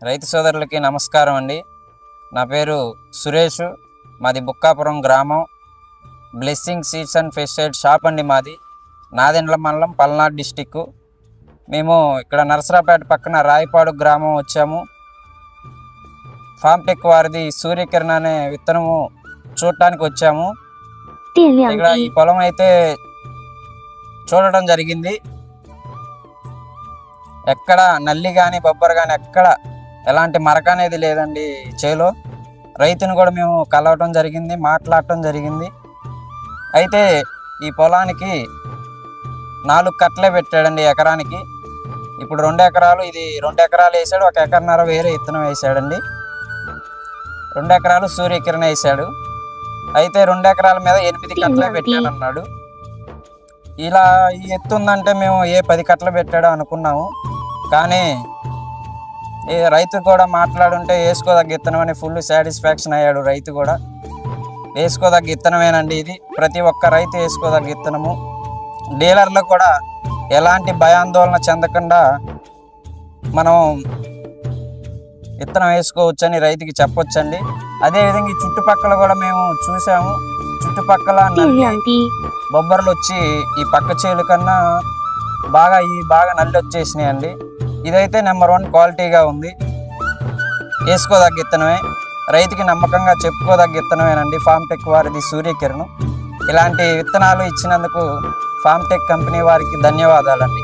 రైతు సోదరులకి నమస్కారం అండి. నా పేరు సురేష్, మాది బుక్కాపురం గ్రామం. Blessing seeds and pesticide shop అండి మాది. నాదెండ్ల మండలం, పల్నాడు డిస్టిక్. మేము ఇక్కడ నరసరాపేట పక్కన రాయపాడు గ్రామం వచ్చాము. ఫామ్టెక్ వారిది సూర్యకిరణ్ అనే విత్తనము చూడటానికి వచ్చాము. ఇక్కడ ఈ పొలం అయితే చూడటం జరిగింది. ఎక్కడ నల్లి కానీ బొబ్బర్ కానీ ఎక్కడ ఎలాంటి మరక అనేది లేదండి చేలో. రైతుని కూడా మేము కలవటం జరిగింది, మాట్లాడటం జరిగింది. అయితే ఈ పొలానికి 4 కట్టలే పెట్టాడండి ఎకరానికి. ఇప్పుడు 2 ఎకరాలు, ఇది 2 ఎకరాలు వేసాడు, 1 ఎకరన్నర వేరే విత్తనం వేసాడండి. 2 ఎకరాలు సూర్యకిరణ్ వేసాడు. అయితే 2 ఎకరాల మీద 8 కట్టలే పెట్టాడన్నాడు. ఇలా ఈ ఎత్తు ఉందంటే మేము 10 కట్టలు పెట్టాడో అనుకున్నాము. కానీ రైతు కూడా మాట్లాడుంటే వేసుకోదగ్గ విత్తనం అని ఫుల్ సాటిస్ఫాక్షన్ అయ్యాడు. రైతు కూడా వేసుకోదగ్గ విత్తనమేనండి ఇది. ప్రతి ఒక్క రైతు వేసుకోదగ్గ విత్తనము. డీలర్లకు కూడా ఎలాంటి భయాందోళన చెందకుండా మనం విత్తనం వేసుకోవచ్చని రైతుకి చెప్పొచ్చండి. అదేవిధంగా ఈ చుట్టుపక్కల కూడా మేము చూసాము. చుట్టుపక్కల బొబ్బర్లు వచ్చి ఈ పక్క చేలు కన్నా బాగా నల్లి వచ్చేసినాయండి. ఇదైతే నెంబర్ 1 క్వాలిటీగా ఉంది. వేసుకోదగ్గ విత్తనమే, రైతుకి నమ్మకంగా చెప్పుకోదగ్గ విత్తనమేనండి ఫామ్టెక్ వారిది సూర్యకిరణ్. ఇలాంటి విత్తనాలు ఇచ్చినందుకు ఫామ్టెక్ కంపెనీ వారికి ధన్యవాదాలండి.